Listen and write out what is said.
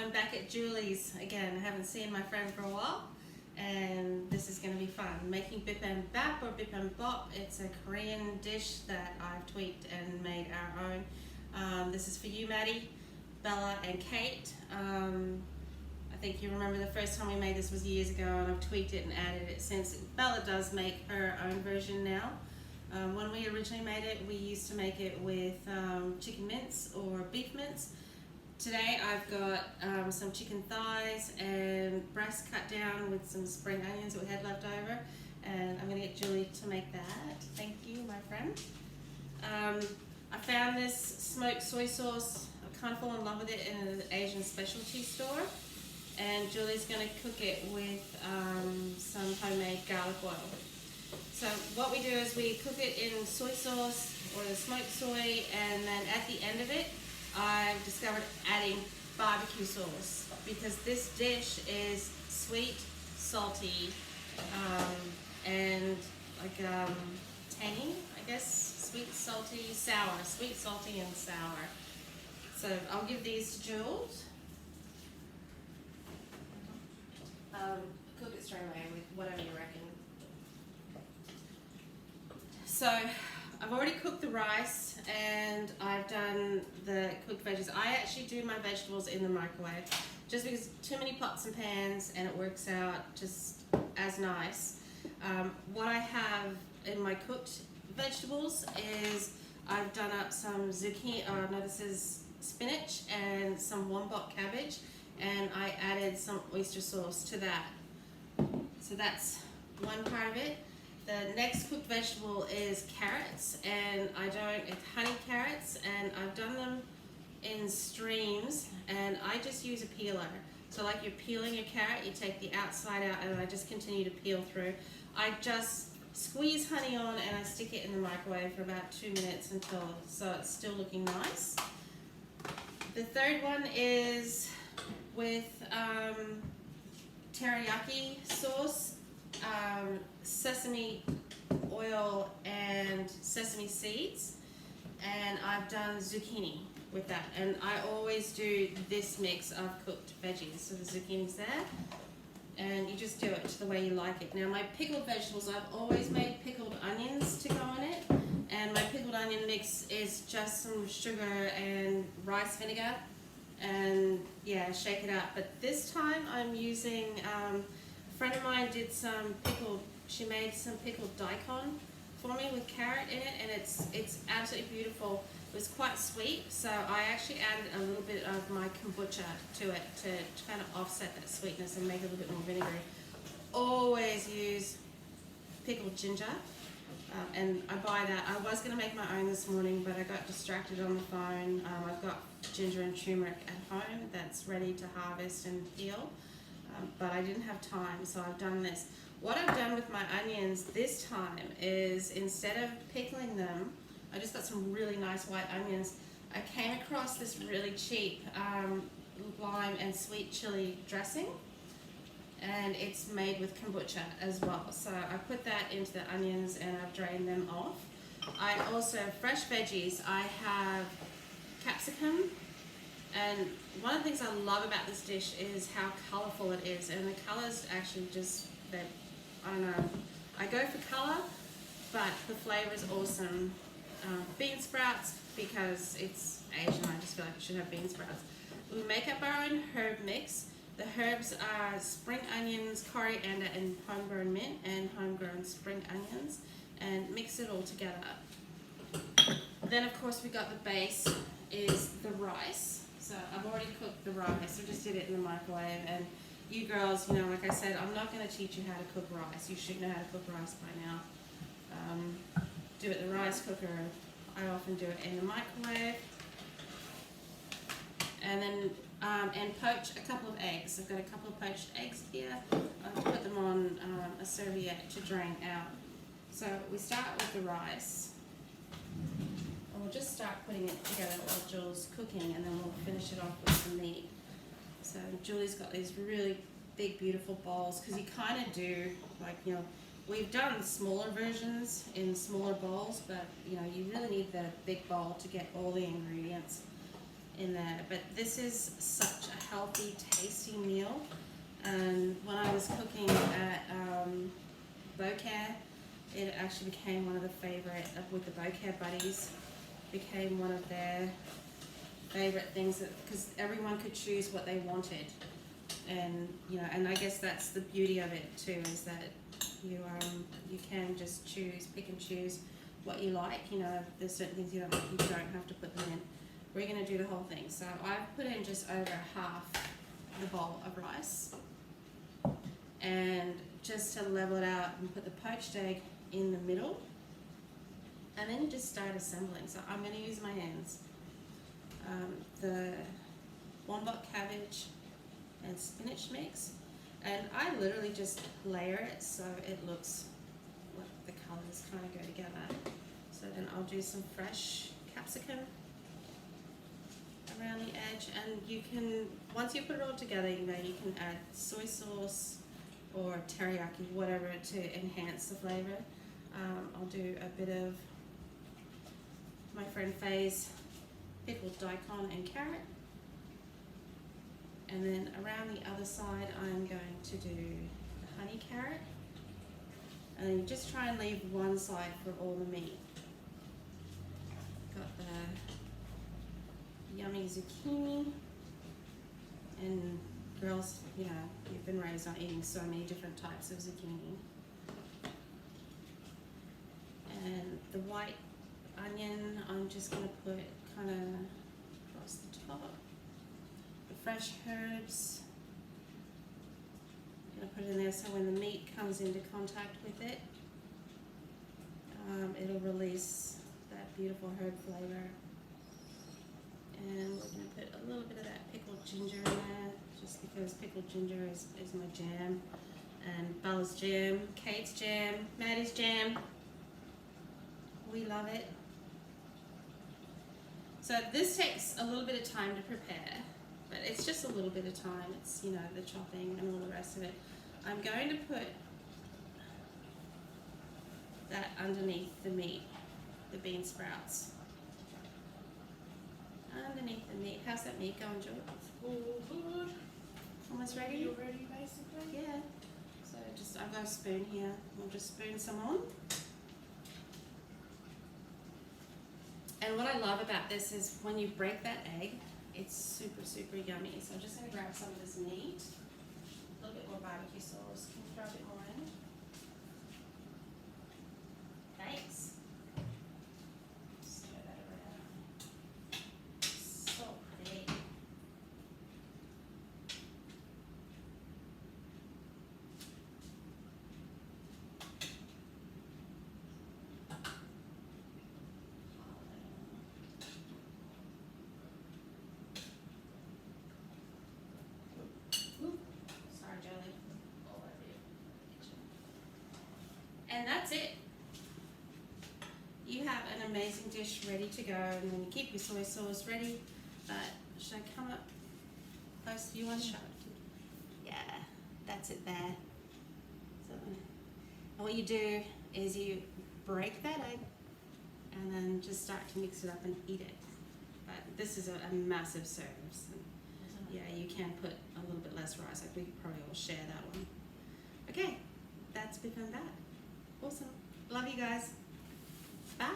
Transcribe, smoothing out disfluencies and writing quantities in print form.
I'm back at Julie's again. I haven't seen my friend for a while, and this is going to be fun. Making Bip Im Bap or Bip Im Bap. It's a Korean dish that I've tweaked and made our own. This is for you, Maddie, Bella, and Kate. I think you remember the first time we made this was years ago, and I've tweaked it and added it since. Bella does make her own version now. When we originally made it, we used to make it with chicken mince or beef mince. Today I've got some chicken thighs and breast cut down with some spring onions that we had left over, and I'm going to get Julie to make that. Thank you, my friend. I found this smoked soy sauce. I kind of fall in love with it in an Asian specialty store, and Julie's going to cook it with some homemade garlic oil. So what we do is we cook it in soy sauce or the smoked soy, and then at the end of it I've discovered adding barbecue sauce, because this dish is sweet, salty, and like tangy, I guess. Sweet, salty, sour. Sweet, salty, and sour. So I'll give these to Jules. Cook it straight away with whatever you reckon. So I've already cooked the rice and I've done the cooked veggies. I actually do my vegetables in the microwave just because too many pots and pans, and it works out just as nice. What I have in my cooked vegetables is I've done up some zucchini, no, this is spinach and some wombok cabbage, and I added some oyster sauce to that. So that's one part of it. The next cooked vegetable is carrots, and it's honey carrots, and I've done them in streams, and I just use a peeler. So like you're peeling a carrot, you take the outside out, and I just continue to peel through. I just squeeze honey on and I stick it in the microwave for about 2 minutes so it's still looking nice. The third one is with teriyaki sauce, sesame oil and sesame seeds, and I've done zucchini with that, and I always do this mix of cooked veggies. So the zucchini's there, and you just do it the way you like it. Now my pickled vegetables, I've always made pickled onions to go in it, and my pickled onion mix is just some sugar and rice vinegar, and yeah, shake it up. But this time I'm using a friend of mine she made some pickled daikon for me with carrot in it, and it's absolutely beautiful. It was quite sweet, so I actually added a little bit of my kombucha to it to kind of offset that sweetness and make it a little bit more vinegary. Always use pickled ginger, and I buy that. I was going to make my own this morning, but I got distracted on the phone. I've got ginger and turmeric at home that's ready to harvest and peel. But I didn't have time, so I've done this. What I've done with my onions this time is, instead of pickling them, I just got some really nice white onions. I came across this really cheap lime and sweet chili dressing, and it's made with kombucha as well. So I put that into the onions and I've drained them off. I also, fresh veggies, I have capsicum. And one of the things I love about this dish is how colourful it is, and the colours actually just, I don't know, I go for colour, but the flavour is awesome. Bean sprouts, because it's Asian, I just feel like it should have bean sprouts. We make up our own herb mix. The herbs are spring onions, coriander, and homegrown mint, and homegrown spring onions, and mix it all together. Then of course we got the base, is the rice. So I've already cooked the rice. I just did it in the microwave, and you girls, you know, like I said, I'm not going to teach you how to cook rice. You should know how to cook rice by now. Do it in the rice cooker. I often do it in the microwave. And then, and poach a couple of eggs. I've got a couple of poached eggs here. I'll put them on a serviette to drain out. So we start with the rice. We'll just start putting it together while Julie's cooking, and then we'll finish it off with the meat. So Julie's got these really big, beautiful bowls, because you kind of do, like, you know, we've done smaller versions in smaller bowls, but, you know, you really need the big bowl to get all the ingredients in there. But this is such a healthy, tasty meal. And when I was cooking at Bocare, it actually became one of the favorite with the Bocare buddies. Became one of their favorite things because everyone could choose what they wanted, and you know, and I guess that's the beauty of it too, is that you can just pick and choose what you like. You know, there's certain things you don't like, you don't have to put them in. We're going to do the whole thing. So I've put in just over half the bowl of rice, and just to level it out and put the poached egg in the middle, and then just start assembling. So I'm going to use my hands. The wombat cabbage and spinach mix, and I literally just layer it so it looks like the colours kind of go together. So then I'll do some fresh capsicum around the edge, and you can, once you put it all together, you know, you can add soy sauce or teriyaki, whatever, to enhance the flavour. I'll do a bit of my friend Faye's pickled daikon and carrot, and then around the other side I'm going to do the honey carrot, and then just try and leave one side for all the meat. Got the yummy zucchini, and girls, you know, you've been raised on eating so many different types of zucchini. And the white onion, I'm just going to put kind of across the top. The fresh herbs, I'm going to put it in there so when the meat comes into contact with it, it'll release that beautiful herb flavor. And we're going to put a little bit of that pickled ginger in there, just because pickled ginger is my jam. And Bella's jam, Kate's jam, Maddie's jam. We love it. So this takes a little bit of time to prepare, but it's just a little bit of time. It's, you know, the chopping and all the rest of it. I'm going to put that underneath the meat, the bean sprouts. Underneath the meat. How's that meat going, George? Oh, good. Almost ready? You ready, basically? Yeah. So I've got a spoon here. We'll just spoon some on. And what I love about this is when you break that egg, it's super, super yummy. So I'm just going to grab some of this meat, a little bit more barbecue sauce. Can you throw a bit more in? Thanks. Stir that around. So pretty. Sorry, Jolie. All over you. And that's it. You have an amazing dish ready to go, and then you keep your soy sauce ready. But should I come up close to you and show it? Yeah, that's it there. So, and what you do is you break that egg and then just start to mix it up and eat it. But this is a massive serve. So yeah, you can put a little bit less rice. Like we could probably all share that one. Okay, that's Bip Im Bap. Awesome. Love you guys. Bye.